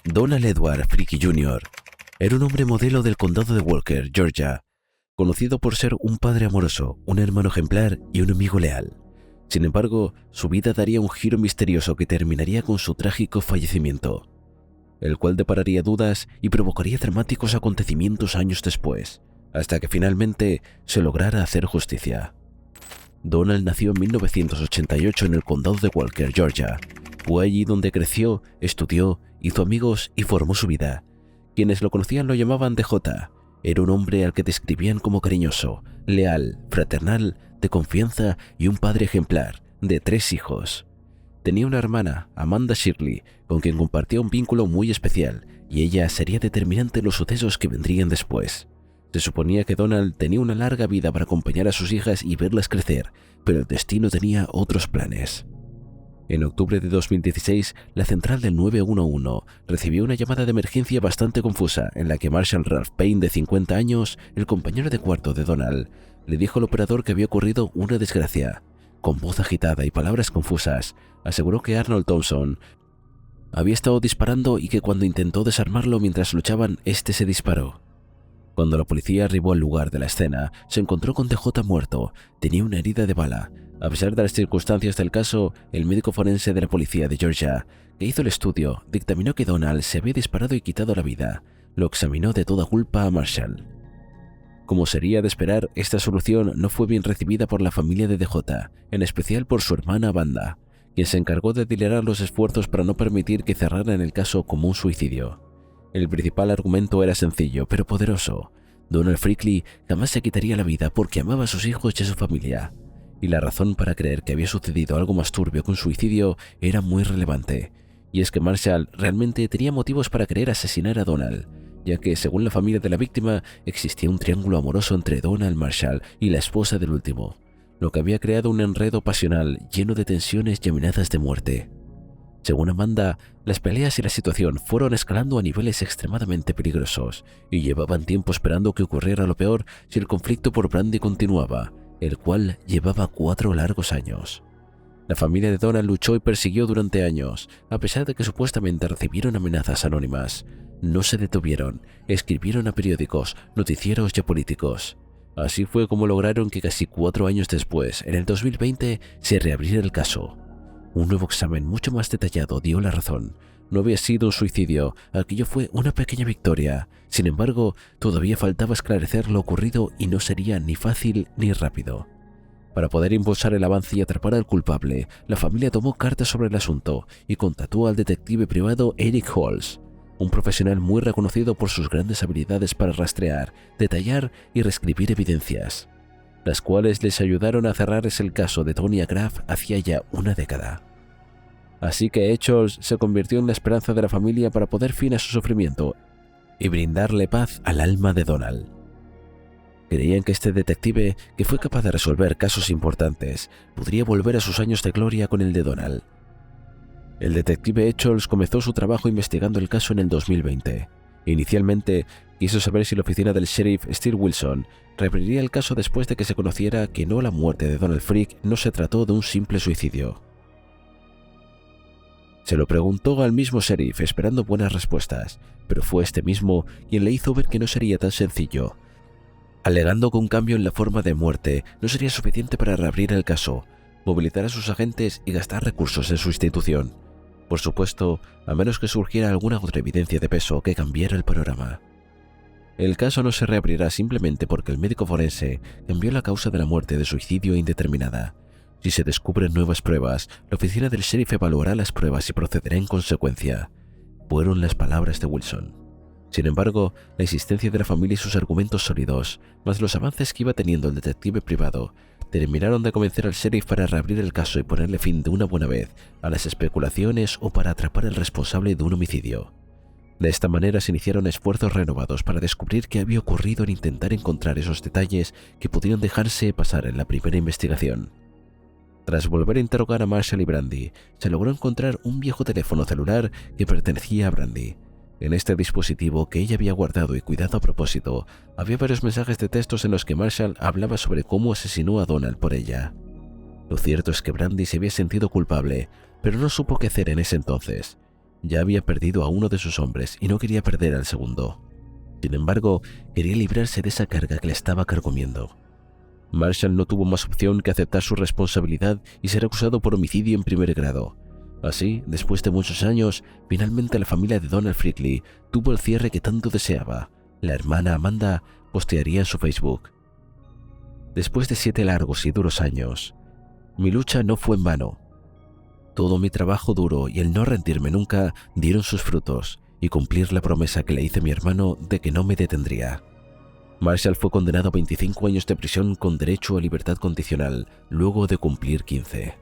Donald Edward Fricke Jr. era un hombre modelo del condado de Walker, Georgia, conocido por ser un padre amoroso, un hermano ejemplar y un amigo leal. Sin embargo, su vida daría un giro misterioso que terminaría con su trágico fallecimiento, el cual depararía dudas y provocaría dramáticos acontecimientos años después, hasta que finalmente se lograra hacer justicia. Donald nació en 1988 en el condado de Walker, Georgia. Fue allí donde creció, estudió, hizo amigos y formó su vida. Quienes lo conocían lo llamaban DJ. Era un hombre al que describían como cariñoso, leal, fraternal, de confianza y un padre ejemplar, de 3 hijos. Tenía una hermana, Amanda Shirley, con quien compartía un vínculo muy especial, y ella sería determinante en los sucesos que vendrían después. Se suponía que Donald tenía una larga vida para acompañar a sus hijas y verlas crecer, pero el destino tenía otros planes. En octubre de 2016, la central del 911 recibió una llamada de emergencia bastante confusa en la que Marshall Ralph Payne, de 50 años, el compañero de cuarto de Donald, le dijo al operador que había ocurrido una desgracia. Con voz agitada y palabras confusas, aseguró que Arnold Thompson había estado disparando y que cuando intentó desarmarlo mientras luchaban, este se disparó. Cuando la policía arribó al lugar de la escena, se encontró con DJ muerto. Tenía una herida de bala. A pesar de las circunstancias del caso, el médico forense de la policía de Georgia, que hizo el estudio, dictaminó que Donald se había disparado y quitado la vida. Lo examinó de toda culpa a Marshall. Como sería de esperar, esta solución no fue bien recibida por la familia de DJ, en especial por su hermana Amanda, quien se encargó de acelerar los esfuerzos para no permitir que cerraran el caso como un suicidio. El principal argumento era sencillo, pero poderoso. Donald Fricke jamás se quitaría la vida porque amaba a sus hijos y a su familia. Y la razón para creer que había sucedido algo más turbio que un suicidio era muy relevante. Y es que Marshall realmente tenía motivos para querer asesinar a Donald, ya que, según la familia de la víctima, existía un triángulo amoroso entre Donald Marshall y la esposa del último, lo que había creado un enredo pasional lleno de tensiones y amenazas de muerte. Según Amanda, las peleas y la situación fueron escalando a niveles extremadamente peligrosos y llevaban tiempo esperando que ocurriera lo peor si el conflicto por Brandy continuaba, el cual llevaba 4 largos años. La familia de Donald luchó y persiguió durante años, a pesar de que supuestamente recibieron amenazas anónimas. No se detuvieron, escribieron a periódicos, noticieros y a políticos. Así fue como lograron que casi 4 años después, en el 2020, se reabriera el caso. Un nuevo examen mucho más detallado dio la razón. No había sido un suicidio, aquello fue una pequeña victoria. Sin embargo, todavía faltaba esclarecer lo ocurrido y no sería ni fácil ni rápido. Para poder impulsar el avance y atrapar al culpable, la familia tomó cartas sobre el asunto y contrató al detective privado Eric Holz, un profesional muy reconocido por sus grandes habilidades para rastrear, detallar y reescribir evidencias, las cuales les ayudaron a cerrar el caso de Tonya Graff hacía ya una década. Así que Holz se convirtió en la esperanza de la familia para poner fin a su sufrimiento y brindarle paz al alma de Donald. Creían que este detective, que fue capaz de resolver casos importantes, podría volver a sus años de gloria con el de Donald. El detective Holz comenzó su trabajo investigando el caso en el 2020. Inicialmente, quiso saber si la oficina del sheriff Steve Wilson reabriría el caso después de que se conociera que la muerte de Donald Fricke no se trató de un simple suicidio. Se lo preguntó al mismo sheriff esperando buenas respuestas, pero fue este mismo quien le hizo ver que no sería tan sencillo, alegando que un cambio en la forma de muerte no sería suficiente para reabrir el caso, movilizar a sus agentes y gastar recursos en su institución. Por supuesto, a menos que surgiera alguna otra evidencia de peso que cambiara el panorama. El caso no se reabrirá simplemente porque el médico forense cambió la causa de la muerte de suicidio indeterminada. Si se descubren nuevas pruebas, la oficina del sheriff evaluará las pruebas y procederá en consecuencia. Fueron las palabras de Wilson. Sin embargo, la insistencia de la familia y sus argumentos sólidos, más los avances que iba teniendo el detective privado, terminaron de convencer al sheriff para reabrir el caso y ponerle fin de una buena vez a las especulaciones o para atrapar al responsable de un homicidio. De esta manera se iniciaron esfuerzos renovados para descubrir qué había ocurrido e intentar encontrar esos detalles que pudieron dejarse pasar en la primera investigación. Tras volver a interrogar a Marshall y Brandy, se logró encontrar un viejo teléfono celular que pertenecía a Brandy. En este dispositivo, que ella había guardado y cuidado a propósito, había varios mensajes de textos en los que Marshall hablaba sobre cómo asesinó a Donald por ella. Lo cierto es que Brandy se había sentido culpable, pero no supo qué hacer en ese entonces. Ya había perdido a uno de sus hombres y no quería perder al segundo. Sin embargo, quería librarse de esa carga que le estaba carcomiendo. Marshall no tuvo más opción que aceptar su responsabilidad y ser acusado por homicidio en primer grado. Así, después de muchos años, finalmente la familia de Donald Friedley tuvo el cierre que tanto deseaba. La hermana Amanda postearía en su Facebook: después de 7 largos y duros años, mi lucha no fue en vano. Todo mi trabajo duro y el no rendirme nunca dieron sus frutos, y cumplir la promesa que le hice a mi hermano de que no me detendría. Marshall fue condenado a 25 años de prisión con derecho a libertad condicional, luego de cumplir 15.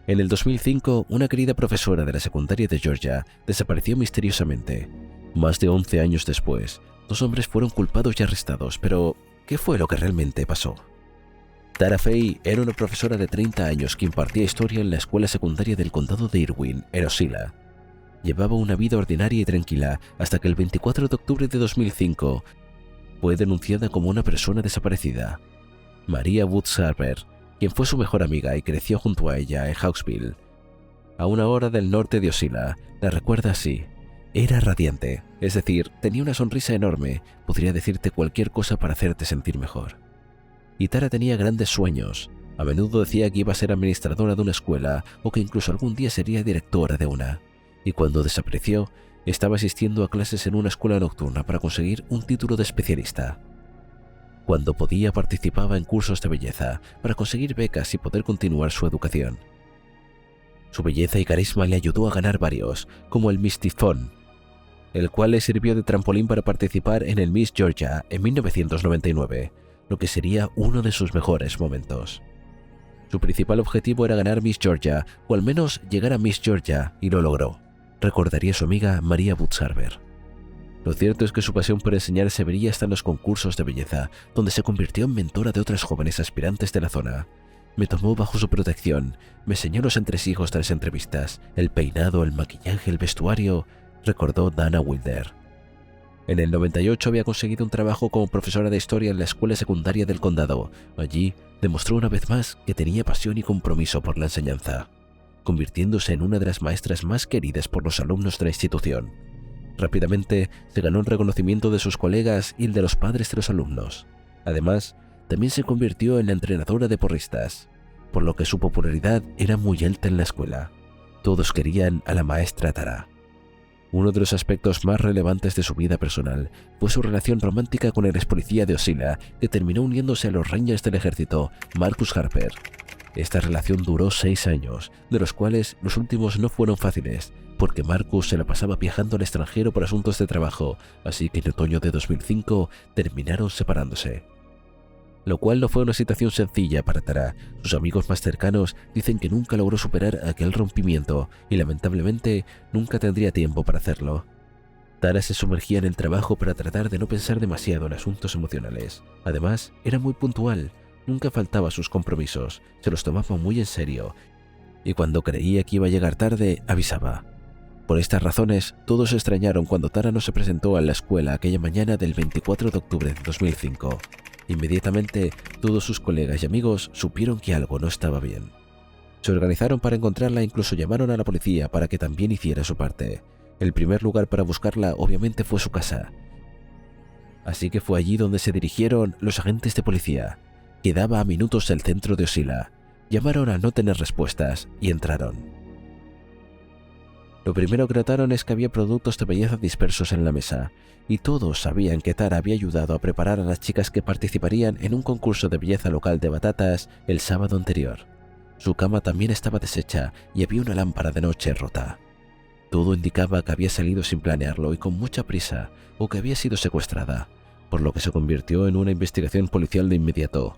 En el 2005, una querida profesora de la secundaria de Georgia desapareció misteriosamente. Más de 11 años después, 2 hombres fueron culpados y arrestados, pero ¿qué fue lo que realmente pasó? Tara Fay era una profesora de 30 años que impartía historia en la escuela secundaria del condado de Irwin, en Ocilla. Llevaba una vida ordinaria y tranquila hasta que el 24 de octubre de 2005 fue denunciada como una persona desaparecida. Maria Woods Harper, quien fue su mejor amiga y creció junto a ella en Hawksville, a 1 hora del norte de Ocilla, la recuerda así: era radiante, es decir, tenía una sonrisa enorme, podría decirte cualquier cosa para hacerte sentir mejor. Y Tara tenía grandes sueños. A menudo decía que iba a ser administradora de una escuela o que incluso algún día sería directora de una. Y cuando desapareció, estaba asistiendo a clases en una escuela nocturna para conseguir un título de especialista. Cuando podía, participaba en cursos de belleza para conseguir becas y poder continuar su educación. Su belleza y carisma le ayudó a ganar varios, como el Miss Tifón, el cual le sirvió de trampolín para participar en el Miss Georgia en 1999, lo que sería uno de sus mejores momentos. Su principal objetivo era ganar Miss Georgia, o al menos llegar a Miss Georgia, y lo logró. Recordaría a su amiga Maria Woods Harper. Lo cierto es que su pasión por enseñar se vería hasta en los concursos de belleza, donde se convirtió en mentora de otras jóvenes aspirantes de la zona. Me tomó bajo su protección, me enseñó los entresijos de las entrevistas, el peinado, el maquillaje, el vestuario, recordó Dana Wilder. En el 98 había conseguido un trabajo como profesora de historia en la escuela secundaria del condado. Allí demostró una vez más que tenía pasión y compromiso por la enseñanza, convirtiéndose en una de las maestras más queridas por los alumnos de la institución. Rápidamente se ganó el reconocimiento de sus colegas y el de los padres de los alumnos. Además, también se convirtió en la entrenadora de porristas, por lo que su popularidad era muy alta en la escuela. Todos querían a la maestra Tara. Uno de los aspectos más relevantes de su vida personal fue su relación romántica con el ex policía de Ocilla, que terminó uniéndose a los Rangers del ejército, Marcus Harper. Esta relación duró 6 años, de los cuales los últimos no fueron fáciles, porque Marcus se la pasaba viajando al extranjero por asuntos de trabajo, así que en otoño de 2005 terminaron separándose. Lo cual no fue una situación sencilla para Tara. Sus amigos más cercanos dicen que nunca logró superar aquel rompimiento y lamentablemente nunca tendría tiempo para hacerlo. Tara se sumergía en el trabajo para tratar de no pensar demasiado en asuntos emocionales. Además, era muy puntual, nunca faltaba a sus compromisos, se los tomaba muy en serio y cuando creía que iba a llegar tarde, avisaba. Por estas razones, todos se extrañaron cuando Tara no se presentó a la escuela aquella mañana del 24 de octubre de 2005. Inmediatamente, todos sus colegas y amigos supieron que algo no estaba bien. Se organizaron para encontrarla e incluso llamaron a la policía para que también hiciera su parte. El primer lugar para buscarla obviamente fue su casa. Así que fue allí donde se dirigieron los agentes de policía. Quedaba a minutos del centro de Ocilla. Llamaron a no tener respuestas y entraron. Lo primero que notaron es que había productos de belleza dispersos en la mesa, y todos sabían que Tara había ayudado a preparar a las chicas que participarían en un concurso de belleza local de batatas el sábado anterior. Su cama también estaba deshecha y había una lámpara de noche rota. Todo indicaba que había salido sin planearlo y con mucha prisa, o que había sido secuestrada, por lo que se convirtió en una investigación policial de inmediato.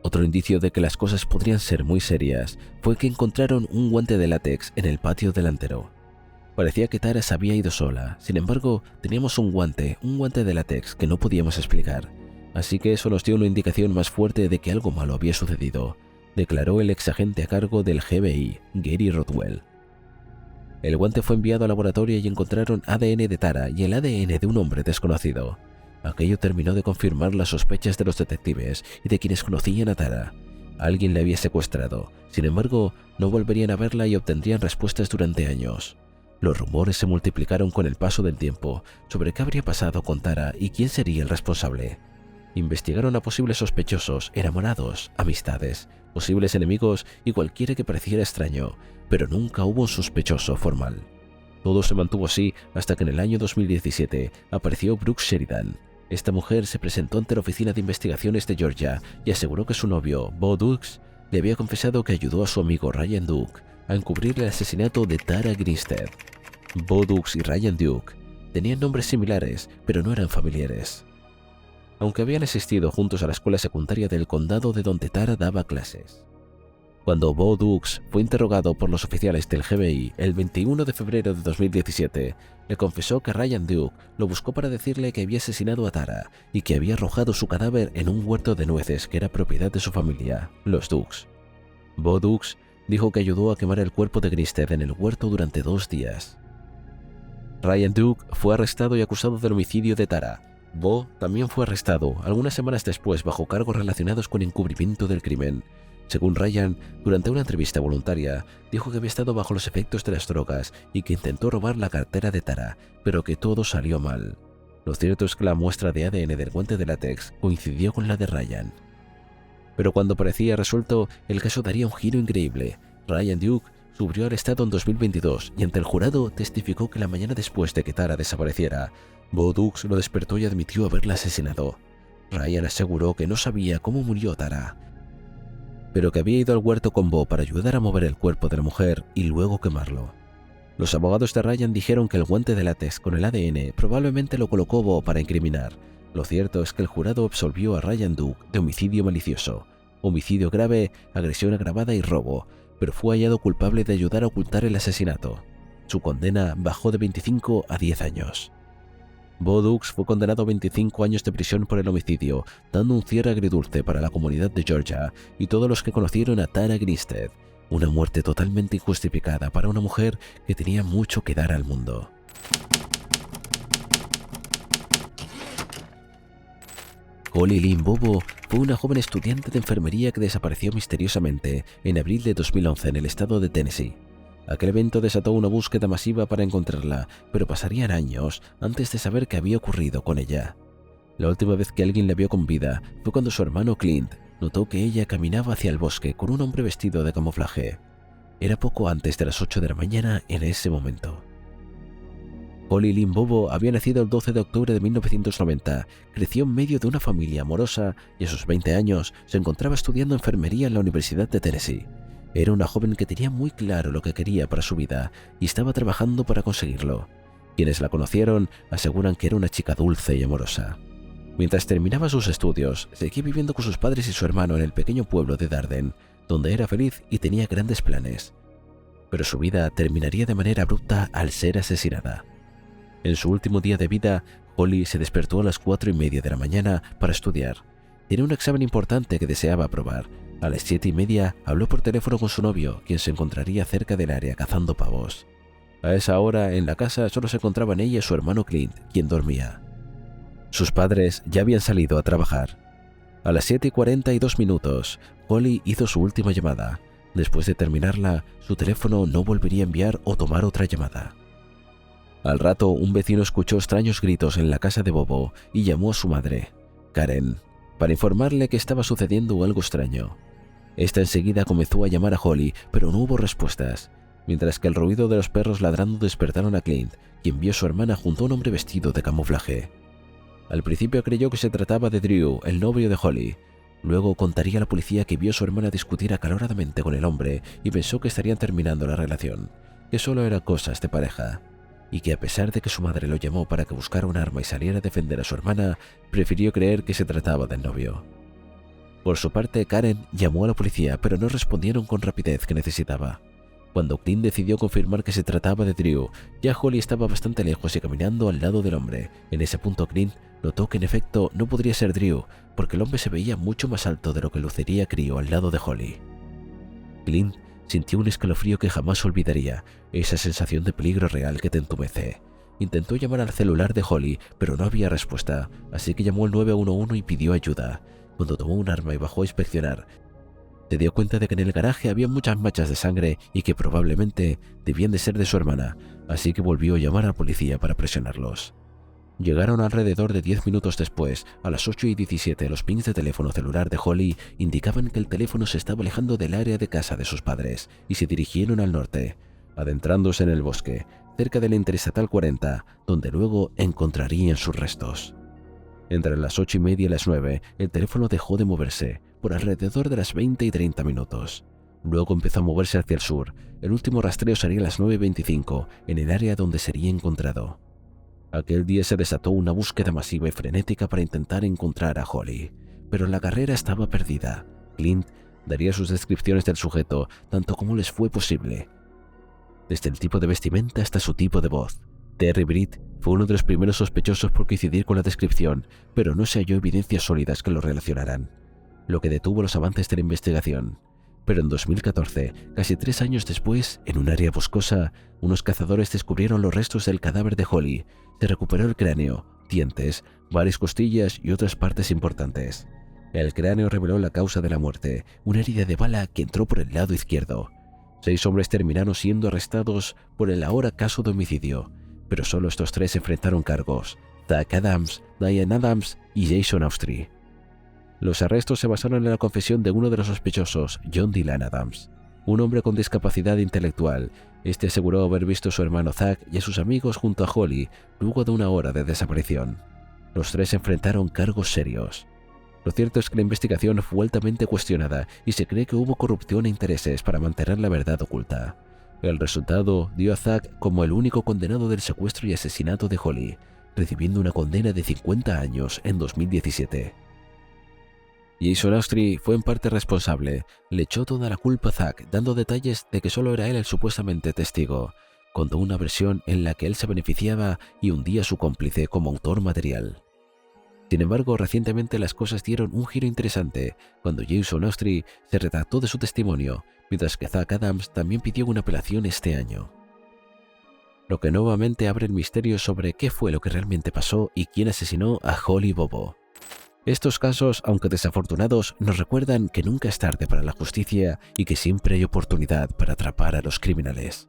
Otro indicio de que las cosas podrían ser muy serias fue que encontraron un guante de látex en el patio delantero. Parecía que Tara se había ido sola, sin embargo, teníamos un guante de látex que no podíamos explicar, así que eso nos dio una indicación más fuerte de que algo malo había sucedido, declaró el exagente a cargo del FBI, Gary Rodwell. El guante fue enviado al laboratorio y encontraron ADN de Tara y el ADN de un hombre desconocido. Aquello terminó de confirmar las sospechas de los detectives y de quienes conocían a Tara. Alguien la había secuestrado. Sin embargo, no volverían a verla y obtendrían respuestas durante años. Los rumores se multiplicaron con el paso del tiempo sobre qué habría pasado con Tara y quién sería el responsable. Investigaron a posibles sospechosos, enamorados, amistades, posibles enemigos y cualquiera que pareciera extraño, pero nunca hubo un sospechoso formal. Todo se mantuvo así hasta que en el año 2017 apareció Brooke Sheridan. Esta mujer se presentó ante la Oficina de Investigaciones de Georgia y aseguró que su novio, Bo Dukes, le había confesado que ayudó a su amigo Ryan Duke a encubrir el asesinato de Tara Grinstead. Bo Dukes y Ryan Duke tenían nombres similares, pero no eran familiares. Aunque habían asistido juntos a la escuela secundaria del condado de donde Tara daba clases. Cuando Bo Dukes fue interrogado por los oficiales del FBI el 21 de febrero de 2017, le confesó que Ryan Duke lo buscó para decirle que había asesinado a Tara y que había arrojado su cadáver en un huerto de nueces que era propiedad de su familia, los Dukes. Bo Dukes dijo que ayudó a quemar el cuerpo de Grinstead en el huerto durante 2 días. Ryan Duke fue arrestado y acusado del homicidio de Tara. Bo también fue arrestado algunas semanas después bajo cargos relacionados con encubrimiento del crimen. Según Ryan, durante una entrevista voluntaria, dijo que había estado bajo los efectos de las drogas y que intentó robar la cartera de Tara, pero que todo salió mal. Lo cierto es que la muestra de ADN del guante de látex coincidió con la de Ryan. Pero cuando parecía resuelto, el caso daría un giro increíble. Ryan Duke subió al estado en 2022 y ante el jurado testificó que la mañana después de que Tara desapareciera, Bo Dukes lo despertó y admitió haberla asesinado. Ryan aseguró que no sabía cómo murió Tara, pero que había ido al huerto con Bo para ayudar a mover el cuerpo de la mujer y luego quemarlo. Los abogados de Ryan dijeron que el guante de látex con el ADN probablemente lo colocó Bo para incriminar. Lo cierto es que el jurado absolvió a Ryan Duke de homicidio malicioso, homicidio grave, agresión agravada y robo, pero fue hallado culpable de ayudar a ocultar el asesinato. Su condena bajó de 25 a 10 años. Bo Dukes fue condenado a 25 años de prisión por el homicidio, dando un cierre agridulce para la comunidad de Georgia y todos los que conocieron a Tara Grinstead, una muerte totalmente injustificada para una mujer que tenía mucho que dar al mundo. Holly Lynn Bobo fue una joven estudiante de enfermería que desapareció misteriosamente en abril de 2011 en el estado de Tennessee. Aquel evento desató una búsqueda masiva para encontrarla, pero pasarían años antes de saber qué había ocurrido con ella. La última vez que alguien la vio con vida fue cuando su hermano Clint notó que ella caminaba hacia el bosque con un hombre vestido de camuflaje. Era poco antes de las 8 de la mañana en ese momento. Holly Lynn Bobo había nacido el 12 de octubre de 1990, creció en medio de una familia amorosa y a sus 20 años se encontraba estudiando enfermería en la Universidad de Tennessee. Era una joven que tenía muy claro lo que quería para su vida y estaba trabajando para conseguirlo. Quienes la conocieron aseguran que era una chica dulce y amorosa. Mientras terminaba sus estudios, seguía viviendo con sus padres y su hermano en el pequeño pueblo de Darden, donde era feliz y tenía grandes planes. Pero su vida terminaría de manera abrupta al ser asesinada. En su último día de vida, Holly se despertó a las 4:30 de la mañana para estudiar. Tenía un examen importante que deseaba aprobar. A las 7:30 habló por teléfono con su novio, quien se encontraría cerca del área cazando pavos. A esa hora, en la casa, solo se encontraban ella y su hermano Clint, quien dormía. Sus padres ya habían salido a trabajar. A las 7:42, Holly hizo su última llamada. Después de terminarla, su teléfono no volvería a enviar o tomar otra llamada. Al rato, un vecino escuchó extraños gritos en la casa de Bobo y llamó a su madre, Karen, para informarle que estaba sucediendo algo extraño. Esta enseguida comenzó a llamar a Holly, pero no hubo respuestas, mientras que el ruido de los perros ladrando despertaron a Clint, quien vio a su hermana junto a un hombre vestido de camuflaje. Al principio creyó que se trataba de Drew, el novio de Holly. Luego contaría a la policía que vio a su hermana discutir acaloradamente con el hombre y pensó que estarían terminando la relación, que solo eran cosas de pareja, y que a pesar de que su madre lo llamó para que buscara un arma y saliera a defender a su hermana, prefirió creer que se trataba del novio. Por su parte, Karen llamó a la policía, pero no respondieron con rapidez que necesitaba. Cuando Clint decidió confirmar que se trataba de Drew, ya Holly estaba bastante lejos y caminando al lado del hombre. En ese punto Clint notó que en efecto no podría ser Drew, porque el hombre se veía mucho más alto de lo que luciría Crio al lado de Holly. Clint sintió un escalofrío que jamás olvidaría, esa sensación de peligro real que te entumece. Intentó llamar al celular de Holly, pero no había respuesta, así que llamó al 911 y pidió ayuda. Cuando tomó un arma y bajó a inspeccionar, Se dio cuenta de que en el garaje había muchas manchas de sangre y que probablemente debían de ser de su hermana, así que volvió a llamar a la policía para presionarlos. Llegaron alrededor de 10 minutos después. A las 8:17 los pings de teléfono celular de Holly indicaban que el teléfono se estaba alejando del área de casa de sus padres y se dirigieron al norte, adentrándose en el bosque, cerca de la Interestatal 40, donde luego encontrarían sus restos. Entre las 8:30 y las 9, el teléfono dejó de moverse, por alrededor de las 20:30 minutos. Luego empezó a moverse hacia el sur. El último rastreo sería a las 9:25, en el área donde sería encontrado. Aquel día se desató una búsqueda masiva y frenética para intentar encontrar a Holly, pero la carrera estaba perdida. Clint daría sus descripciones del sujeto, tanto como les fue posible, desde el tipo de vestimenta hasta su tipo de voz. Terry Britt fue uno de los primeros sospechosos por coincidir con la descripción, pero no se halló evidencias sólidas que lo relacionaran, lo que detuvo los avances de la investigación. Pero en 2014, casi 3 años después, en un área boscosa, unos cazadores descubrieron los restos del cadáver de Holly. Se recuperó el cráneo, dientes, varias costillas y otras partes importantes. El cráneo reveló la causa de la muerte, una herida de bala que entró por el lado izquierdo. 6 hombres terminaron siendo arrestados por el ahora caso de homicidio, pero solo estos 3 enfrentaron cargos: Zach Adams, Diane Adams y Jason Austri. Los arrestos se basaron en la confesión de uno de los sospechosos, John Dylan Adams, un hombre con discapacidad intelectual. Este aseguró haber visto a su hermano Zach y a sus amigos junto a Holly luego de una hora de desaparición. Los 3 enfrentaron cargos serios. Lo cierto es que la investigación fue altamente cuestionada y se cree que hubo corrupción e intereses para mantener la verdad oculta. El resultado dio a Zach como el único condenado del secuestro y asesinato de Holly, recibiendo una condena de 50 años en 2017. Jason Austri fue en parte responsable. Le echó toda la culpa a Zach, dando detalles de que solo era él el supuestamente testigo. Contó una versión en la que él se beneficiaba y hundía a su cómplice como autor material. Sin embargo, recientemente las cosas dieron un giro interesante cuando Jason Austri se retractó de su testimonio, mientras que Zach Adams también pidió una apelación este año, lo que nuevamente abre el misterio sobre qué fue lo que realmente pasó y quién asesinó a Holly Bobo. Estos casos, aunque desafortunados, nos recuerdan que nunca es tarde para la justicia y que siempre hay oportunidad para atrapar a los criminales.